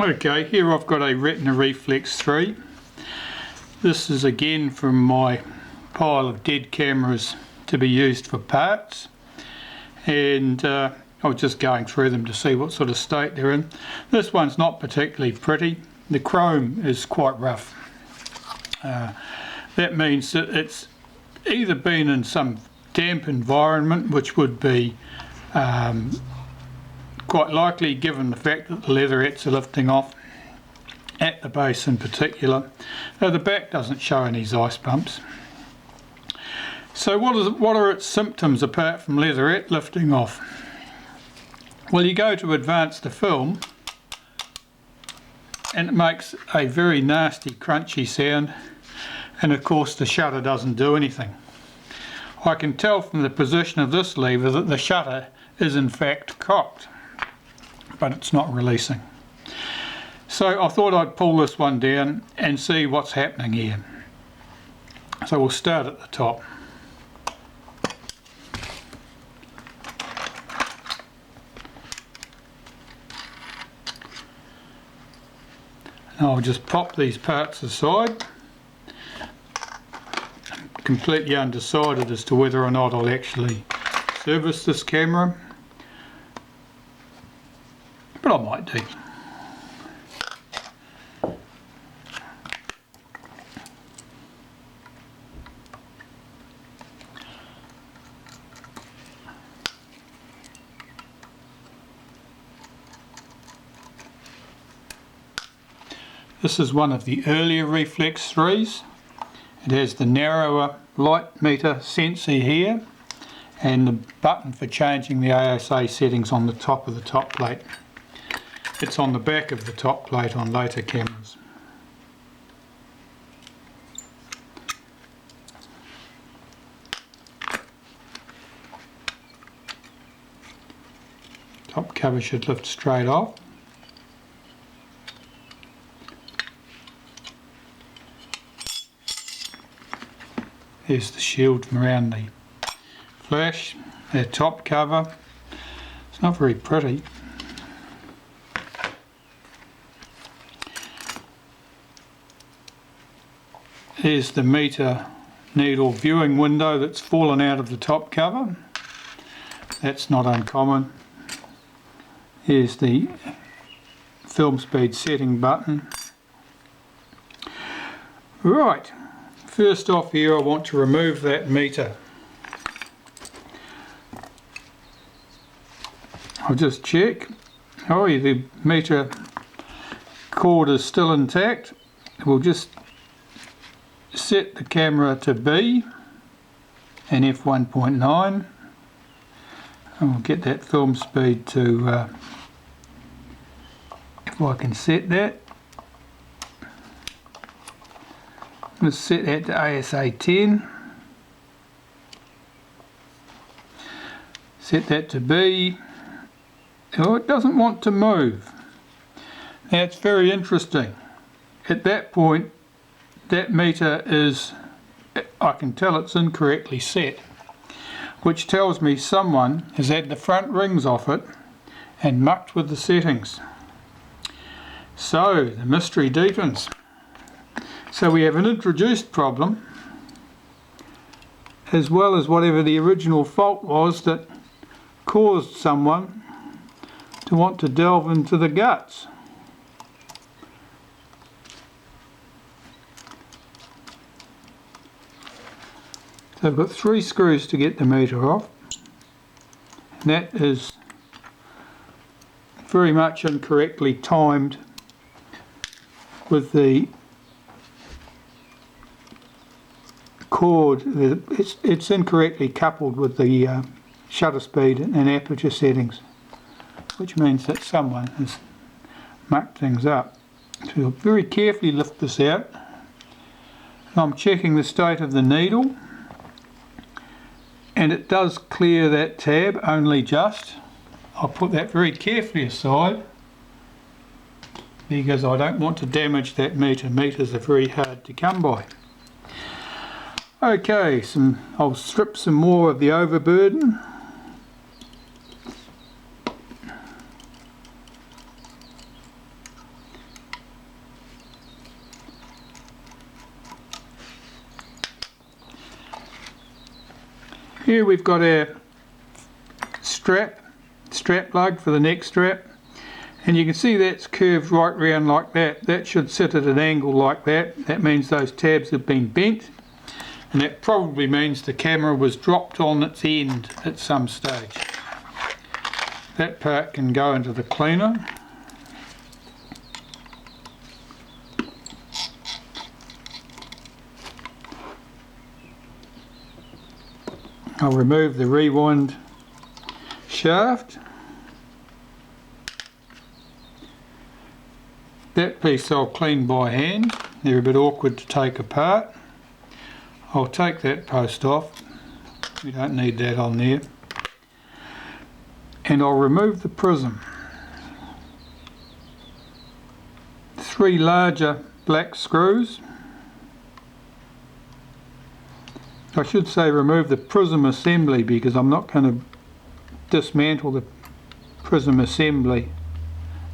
Okay, here I've got a Retina Reflex 3. This is again from my pile of dead cameras to be used for parts, and I was just going through them to see what sort of state they're in. This one's not particularly pretty. The chrome is quite rough. That means that it's either been in some damp environment, which would be quite likely given the fact that the leatherettes are lifting off at the base in particular. The back doesn't show any ice bumps. So what are its symptoms apart from leatherette lifting off? Well, you go to advance the film and it makes a very nasty crunchy sound, and of course the shutter doesn't do anything. I can tell from the position of this lever that the shutter is in fact cocked, but it's not releasing. So I thought I'd pull this one down and see what's happening here. So we'll start at the top. And I'll just pop these parts aside. I'm completely undecided as to whether or not I'll actually service this camera, but I might do. This is one of the earlier Reflex 3s. It has the narrower light meter sensor here and the button for changing the ASA settings on the top of the top plate. It's on the back of the top plate on later cameras. Top cover should lift straight off. There's the shield from around the flash, the top cover. It's not very pretty. There's the meter needle viewing window that's fallen out of the top cover. That's not uncommon. Here's the film speed setting button. Right. First off here I want to remove that meter. I'll just check. Oh, the meter cord is still intact. We'll just set the camera to B and f1.9 and we'll get that film speed to, if I can set that. Let's set that to ASA 10. Set that to B. Oh, it doesn't want to move. That's very interesting. At that point, that meter is, I can tell it's incorrectly set, which tells me someone has had the front rings off it and mucked with the settings. So the mystery deepens. So we have an introduced problem, as well as whatever the original fault was that caused someone to want to delve into the guts. So I've got 3 screws to get the meter off, and that is very much incorrectly timed with the cord. It's incorrectly coupled with the shutter speed and aperture settings, which means that someone has mucked things up. So we'll very carefully lift this out. I'm checking the state of the needle, and it does clear that tab only just. I'll put that very carefully aside because I don't want to damage that meter. Meters are very hard to come by. Okay, I'll strip some more of the overburden. Here we've got our strap lug for the neck strap, and you can see that's curved right round like that. That should sit at an angle like that. That means those tabs have been bent, and that probably means the camera was dropped on its end at some stage. That part can go into the cleaner. I'll remove the rewind shaft. That piece I'll clean by hand. They're a bit awkward to take apart. I'll take that post off. We don't need that on there. And I'll remove the prism. 3 larger black screws. I should say remove the prism assembly, because I'm not going to dismantle the prism assembly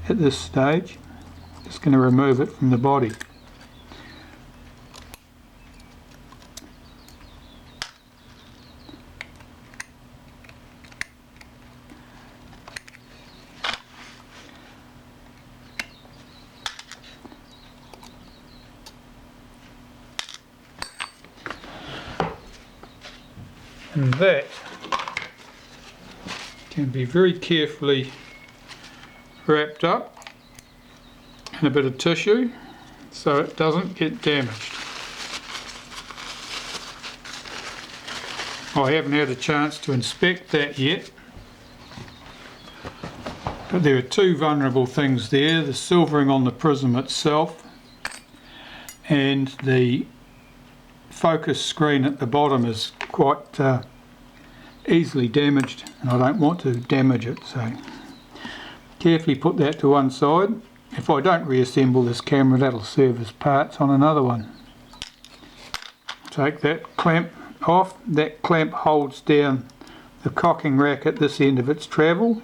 at this stage. Just going to remove it from the body. And that can be very carefully wrapped up in a bit of tissue so it doesn't get damaged. I haven't had a chance to inspect that yet, but there are 2 vulnerable things there: the silvering on the prism itself and the focus screen at the bottom is quite easily damaged, and I don't want to damage it, so carefully put that to one side. If I don't reassemble this camera, that'll serve as parts on another one. Take that clamp off. That clamp holds down the cocking rack at this end of its travel,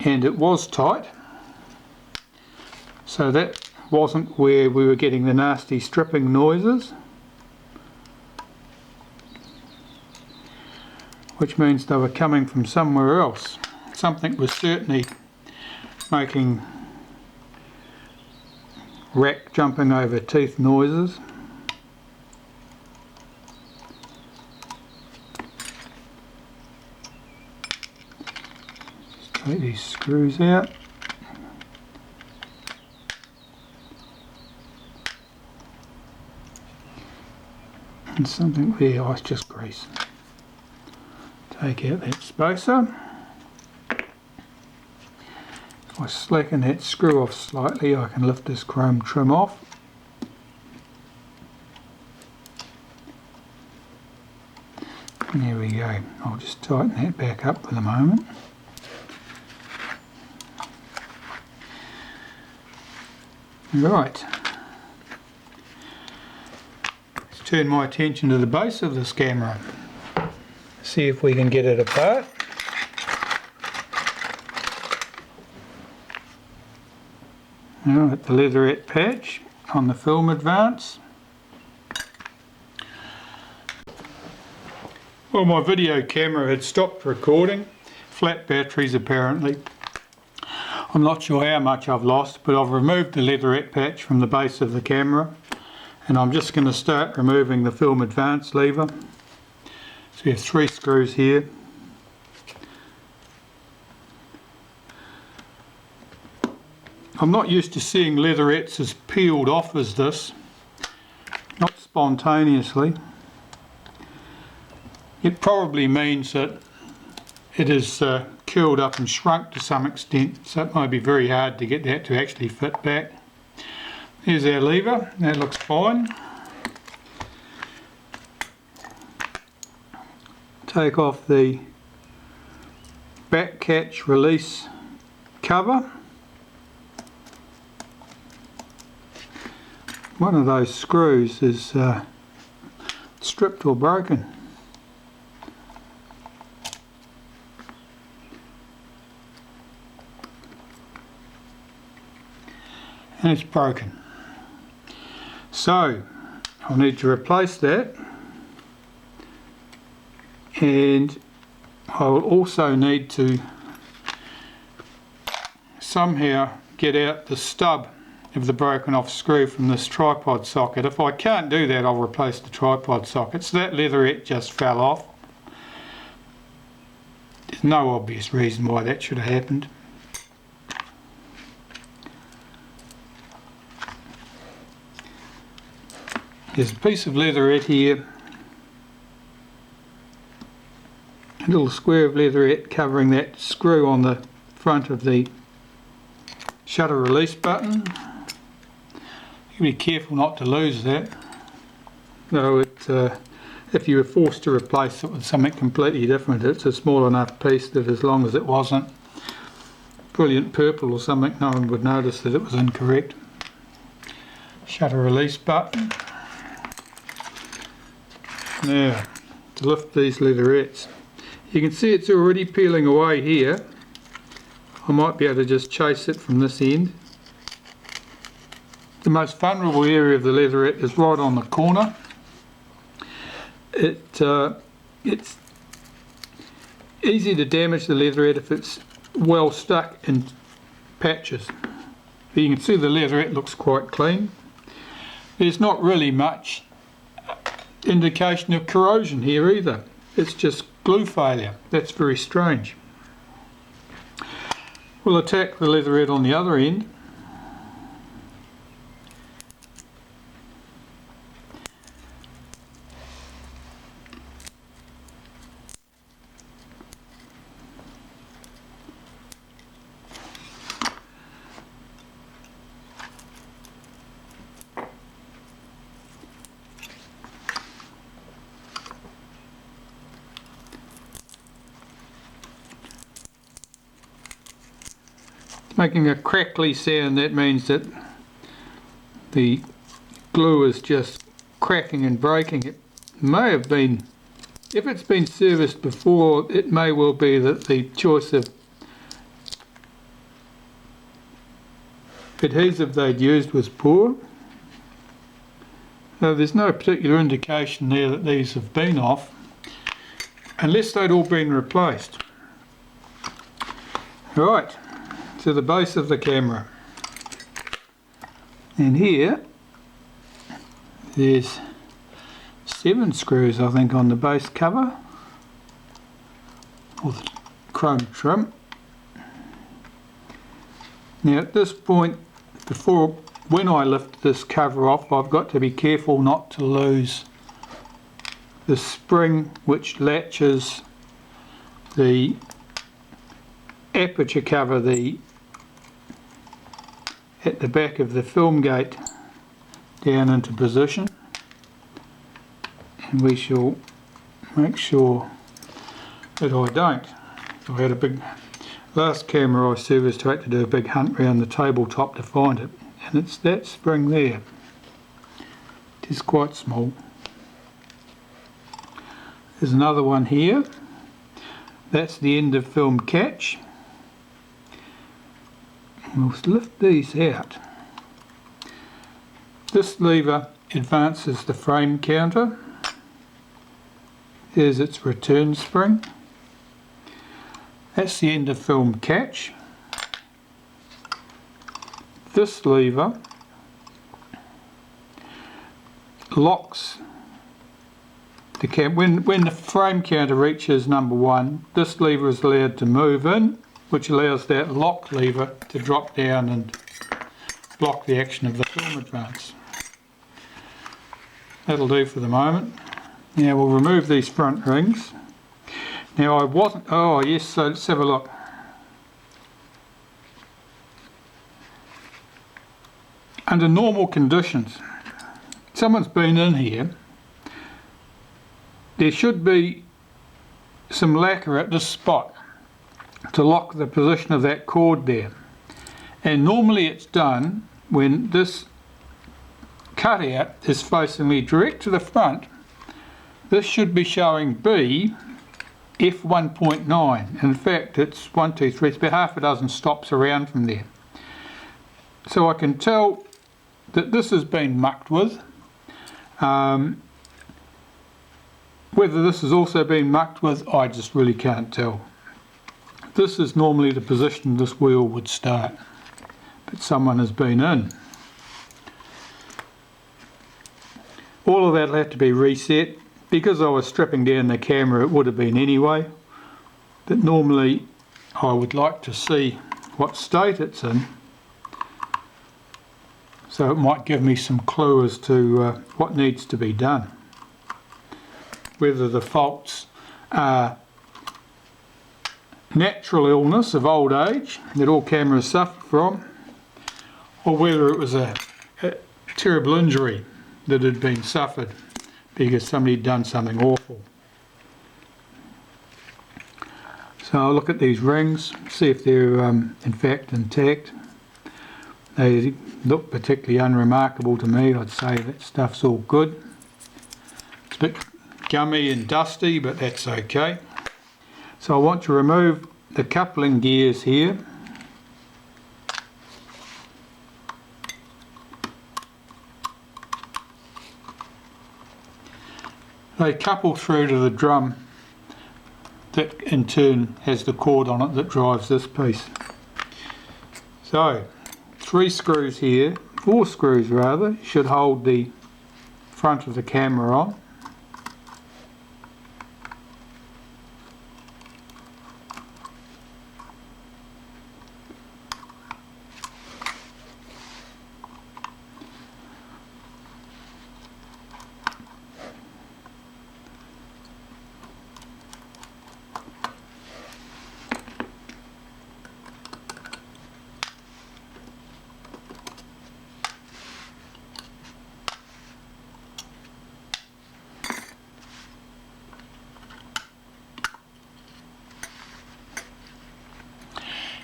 and it was tight, so that wasn't where we were getting the nasty stripping noises, which means they were coming from somewhere else. Something was certainly making rack jumping over teeth noises. Just take these screws out. And something there, oh, it's just grease. Take out that spacer. If I slacken that screw off slightly, I can lift this chrome trim off. And there we go. I'll just tighten that back up for the moment. Right. Turn my attention to the base of this camera. See if we can get it apart. Now at the leatherette patch on the film advance. Well, my video camera had stopped recording. Flat batteries apparently. I'm not sure how much I've lost, but I've removed the leatherette patch from the base of the camera. And I'm just going to start removing the film advance lever. So we have 3 screws here. I'm not used to seeing leatherettes as peeled off as this, not spontaneously. It probably means that it is curled up and shrunk to some extent, so it might be very hard to get that to actually fit back. Here's our lever, that looks fine. Take off the back catch release cover. One of those screws is stripped or broken. And it's broken. So I'll need to replace that. and I will also need to somehow get out the stub of the broken off screw from this tripod socket. If I can't do that, I'll replace the tripod socket. So that leatherette just fell off. There's no obvious reason why that should have happened. There's a piece of leatherette here, a little square of leatherette covering that screw on the front of the shutter release button. You be careful not to lose that. Though if you were forced to replace it with something completely different, it's a small enough piece that as long as it wasn't brilliant purple or something, no one would notice that it was incorrect. Shutter release button. Now, to lift these leatherettes, you can see it's already peeling away here. I might be able to just chase it from this end. The most vulnerable area of the leatherette is right on the corner. It's easy to damage the leatherette if it's well stuck in patches. But you can see the leatherette looks quite clean. There's not really much indication of corrosion here either. It's just glue failure. That's very strange. We'll attack the leatherette on the other end. Making a crackly sound, that means that the glue is just cracking and breaking. It may have been, if it's been serviced before, it may well be that the choice of adhesive they'd used was poor. There's no particular indication there that these have been off, unless they'd all been replaced. Right. To the base of the camera, and here there's 7 screws I think on the base cover with chrome trim. Now at this point, when I lift this cover off, I've got to be careful not to lose the spring which latches the aperture cover at the back of the film gate down into position, and we shall make sure that I don't. I had a big, last camera I serviced, I had to do a big hunt around the tabletop to find it, and it's that spring there. It is quite small. There's another one here. That's the end of film catch. We'll lift these out. This lever advances the frame counter. There's its return spring. That's the end of film catch. This lever locks the when the frame counter reaches number 1, this lever is allowed to move in, which allows that lock lever to drop down and block the action of the film advance. That'll do for the moment. Now we'll remove these front rings. Now I wasn't, oh yes, so let's have a look. Under normal conditions, someone's been in here, there should be some lacquer at this spot to lock the position of that cord there, and normally it's done when this cutout is facing me direct to the front. This should be showing B f1.9. In fact it's 1, 2, 3, it's about half a dozen stops around from there, so I can tell that this has been mucked with. Whether this has also been mucked with, I just really can't tell. This is normally the position this wheel would start, but someone has been in. All of that will have to be reset. Because I was stripping down the camera, it would have been anyway, but normally I would like to see what state it's in, so it might give me some clue as to what needs to be done. Whether the faults are natural illness of old age that all cameras suffer from, or whether it was a terrible injury that had been suffered because somebody had done something awful. So I'll look at these rings, see if they're in fact intact. They look particularly unremarkable to me. I'd say that stuff's all good. It's a bit gummy and dusty, but that's okay. So I want to remove the coupling gears here. They couple through to the drum that in turn has the cord on it that drives this piece. So 3 screws here, 4 screws rather, should hold the front of the camera on.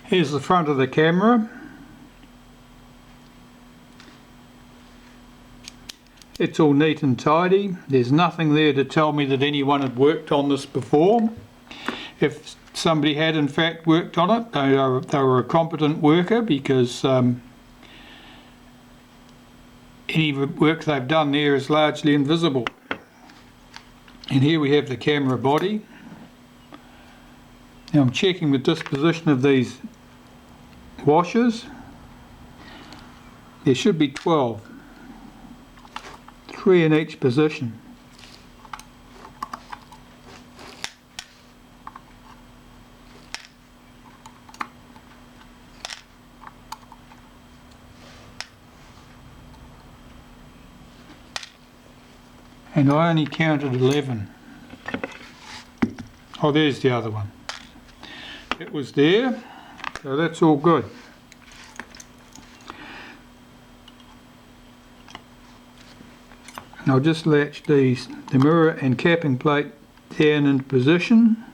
Here's the front of the camera. It's all neat and tidy. There's nothing there to tell me that anyone had worked on this before. If somebody had in fact worked on it, they were a competent worker, because any work they've done there is largely invisible. And here we have the camera body. Now I'm checking the disposition of these washers. There should be 12, 3 in each position. And I only counted 11. Oh, there's the other one. It was there. So that's all good. I'll just latch the mirror and capping plate down into position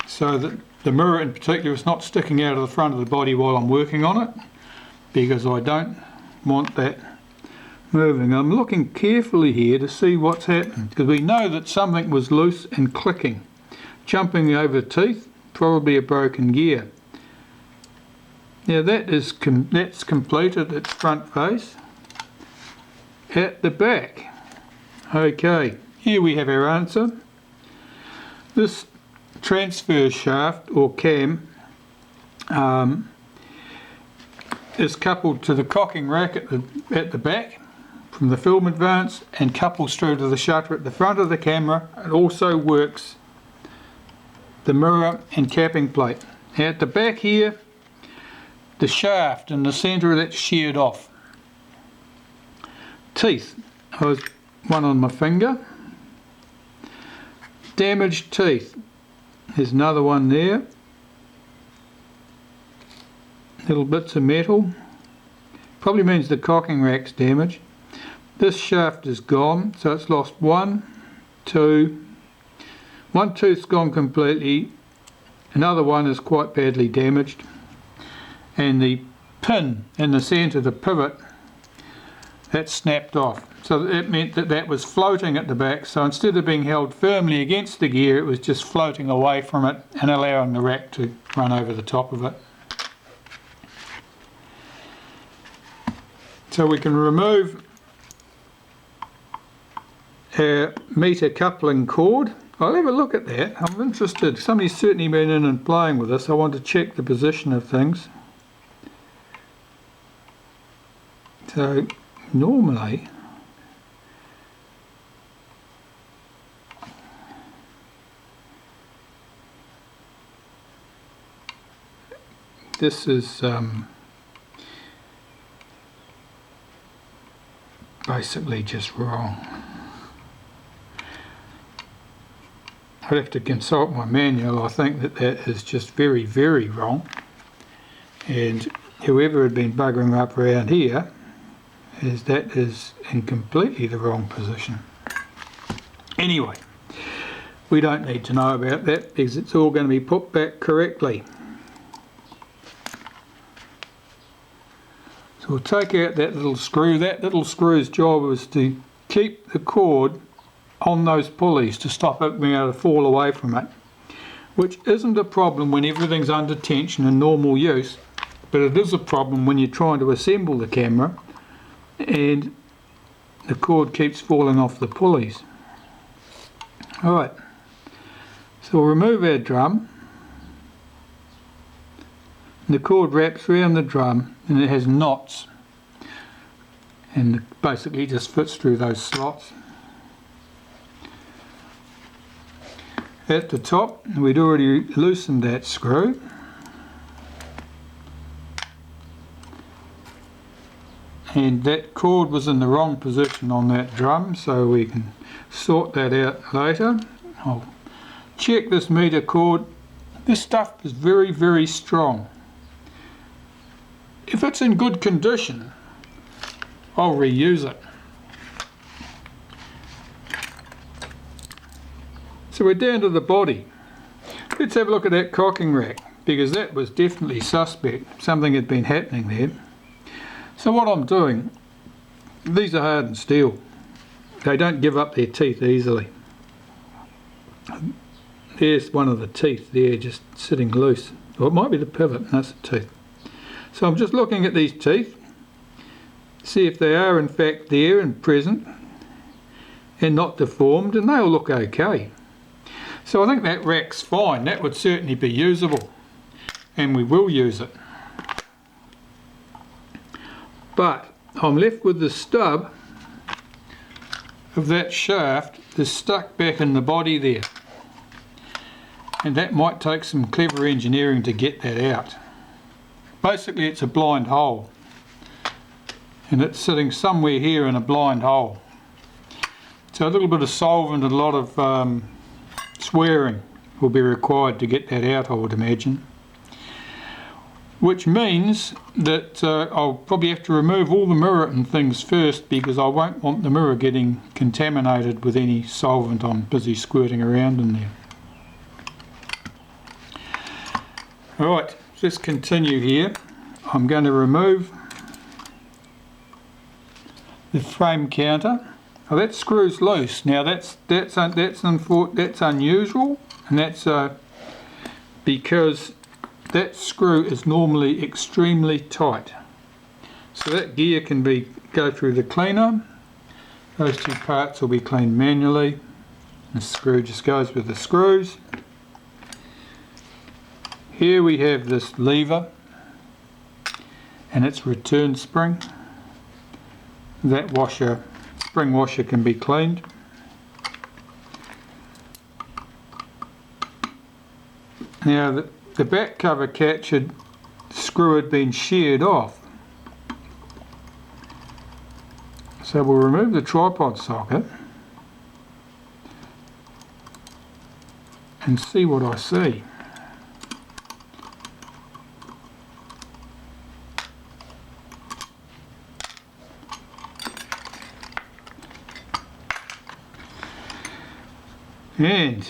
so that the mirror in particular is not sticking out of the front of the body while I'm working on it, because I don't want that moving. I'm looking carefully here to see what's happened, because we know that something was loose and clicking, jumping over teeth. Probably a broken gear. Now that's completed its front face. At the back, okay, here we have our answer. This transfer shaft or cam is coupled to the cocking rack at the back from the film advance, and couples through to the shutter at the front of the camera. It also works the mirror and capping plate. Now at the back here, the shaft in the centre, that's sheared off. Teeth, there's one on my finger. Damaged teeth, there's another one there. Little bits of metal, probably means the cocking rack's damaged. This shaft is gone, so it's lost 1, 2, one tooth's gone completely, another one is quite badly damaged, and the pin in the centre, the pivot, that's snapped off. So it meant that that was floating at the back, so instead of being held firmly against the gear, it was just floating away from it and allowing the rack to run over the top of it. So we can remove our meter coupling cord. I'll have a look at that. I'm interested. Somebody's certainly been in and playing with this. I want to check the position of things. So normally this is basically just wrong. I'd have to consult my manual. I think that is just very, very wrong, and whoever had been buggering up around here that is in completely the wrong position. Anyway, we don't need to know about that because it's all going to be put back correctly. So we'll take out that little screw. That little screw's job is to keep the cord on those pulleys to stop it being able to fall away from it, which isn't a problem when everything's under tension and normal use, but it is a problem when you're trying to assemble the camera and the cord keeps falling off the pulleys. Alright, so we'll remove our drum. The cord wraps around the drum and it has knots, and it basically just fits through those slots. At the top, we'd already loosened that screw. And that cord was in the wrong position on that drum, so we can sort that out later. I'll check this meter cord. This stuff is very, very strong. If it's in good condition, I'll reuse it. So we're down to the body. Let's have a look at that cocking rack, because that was definitely suspect. Something had been happening there. So what I'm doing, these are hardened steel. They don't give up their teeth easily. There's one of the teeth there just sitting loose. Or it might be the pivot, that's the teeth. So I'm just looking at these teeth, see if they are in fact there and present and not deformed, and they'll look okay. So I think that rack's fine. That would certainly be usable, and we will use it. But I'm left with the stub of that shaft that's stuck back in the body there, and that might take some clever engineering to get that out. Basically it's a blind hole, and it's sitting somewhere here in a blind hole. So a little bit of solvent and a lot of swearing will be required to get that out, I would imagine. Which means that I'll probably have to remove all the mirror and things first, because I won't want the mirror getting contaminated with any solvent I'm busy squirting around in there. Alright, let's continue here. I'm going to remove the frame counter. Now that screw's loose. Now that's unusual, and that's because that screw is normally extremely tight. So that gear can go through the cleaner. Those two parts will be cleaned manually. The screw just goes with the screws. Here we have this lever and its return spring. That spring washer can be cleaned. Now the back cover catch screw had been sheared off. So we'll remove the tripod socket and see what I see. And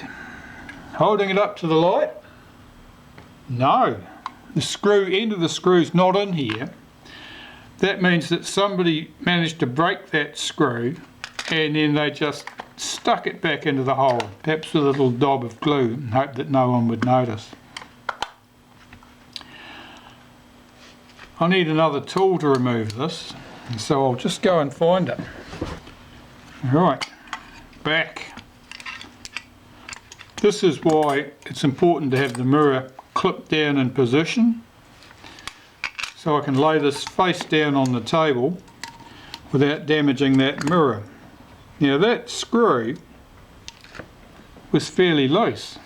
holding it up to the light, no, the end of the screw's not in here. That means that somebody managed to break that screw and then they just stuck it back into the hole, perhaps with a little daub of glue, and hope that no one would notice. I need another tool to remove this, and so I'll just go and find it. Alright, back. This is why it's important to have the mirror clipped down in position, so I can lay this face down on the table without damaging that mirror. Now that screw was fairly loose,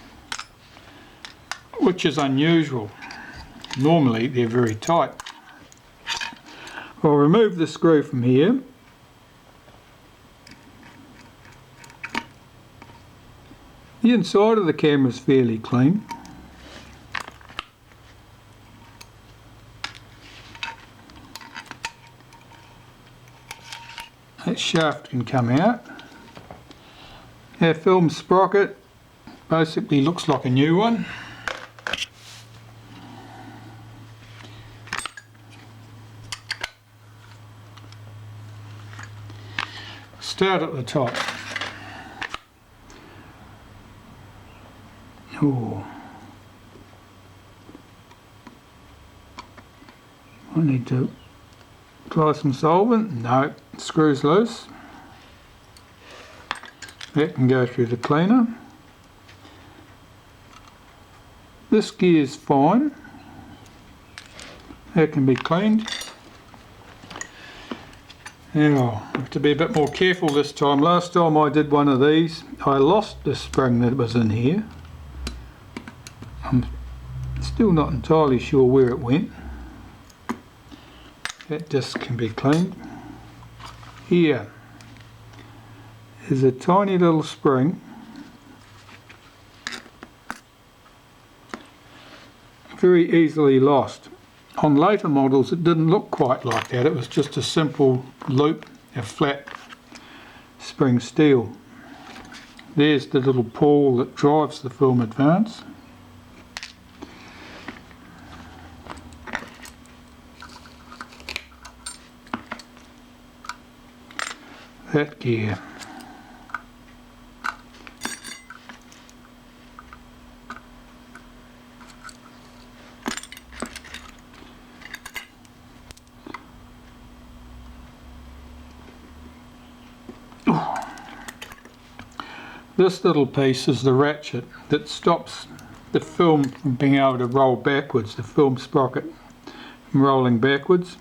which is unusual. Normally they're very tight. I'll remove the screw from here. The inside of the camera is fairly clean. That shaft can come out. Our film sprocket basically looks like a new one. Start at the top. Oh, I need to apply some solvent. No, screws loose. That can go through the cleaner. This gear is fine. That can be cleaned. Now, I have to be a bit more careful this time. Last time I did one of these, I lost the spring that was in here. I'm still not entirely sure where it went. That disc can be cleaned. Here is a tiny little spring. Very easily lost. On later models it didn't look quite like that. It was just a simple loop, a flat spring steel. There's the little pawl that drives the film advance. That gear. This little piece is the ratchet that stops the film from being able to roll backwards, the film sprocket from rolling backwards.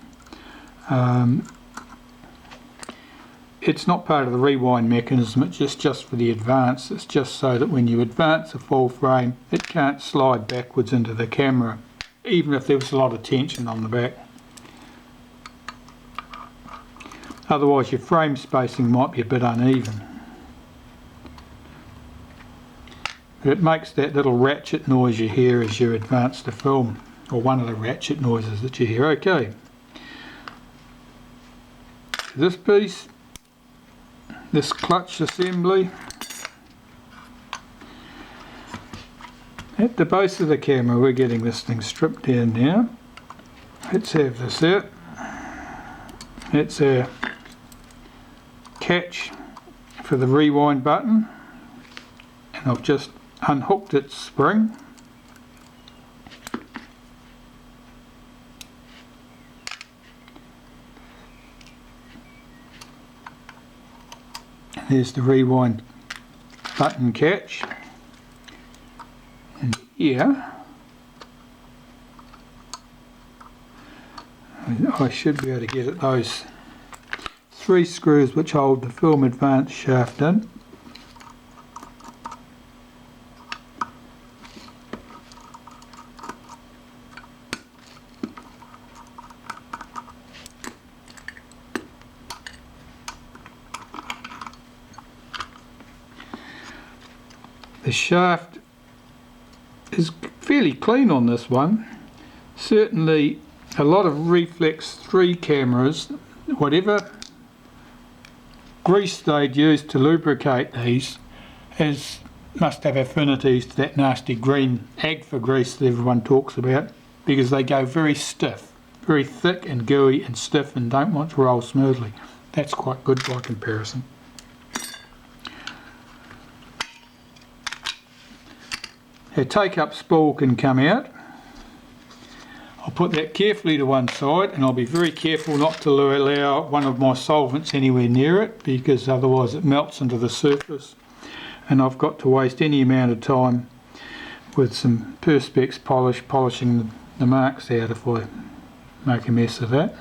It's not part of the rewind mechanism, it's just for the advance. It's just so that when you advance a full frame, it can't slide backwards into the camera, even if there was a lot of tension on the back. Otherwise your frame spacing might be a bit uneven. But it makes that little ratchet noise you hear as you advance the film, or one of the ratchet noises that you hear. Okay. This piece, this clutch assembly, at the base of the camera we're getting this thing stripped down now. Let's have this out. It's a catch for the rewind button, and I've just unhooked its spring. There's the rewind button catch, and here I should be able to get at those 3 screws which hold the film advance shaft in. The shaft is fairly clean on this one. Certainly a lot of Reflex 3 cameras, whatever grease they'd use to lubricate these, must have affinities to that nasty green Agfa grease that everyone talks about, because they go very stiff, very thick and gooey and stiff, and don't want to roll smoothly. That's quite good by comparison. A take-up spool can come out. I'll put that carefully to one side, and I'll be very careful not to allow one of my solvents anywhere near it, because otherwise it melts into the surface and I've got to waste any amount of time with some Perspex polish polishing the marks out if I make a mess of that.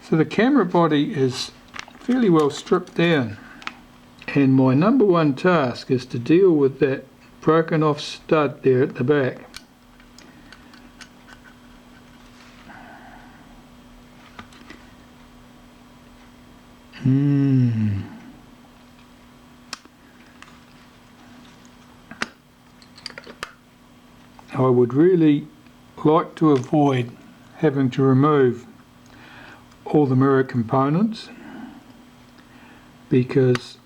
So the camera body is fairly well stripped down, and my number one task is to deal with that broken off stud there at the back. I would really like to avoid having to remove all the mirror components, because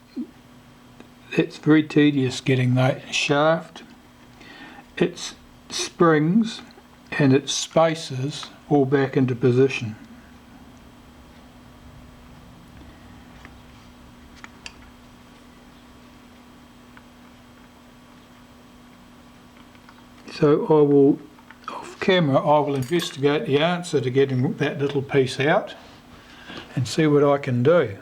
it's very tedious getting that shaft, its springs and its spacers all back into position. So I will, off camera, I will investigate the answer to getting that little piece out and see what I can do.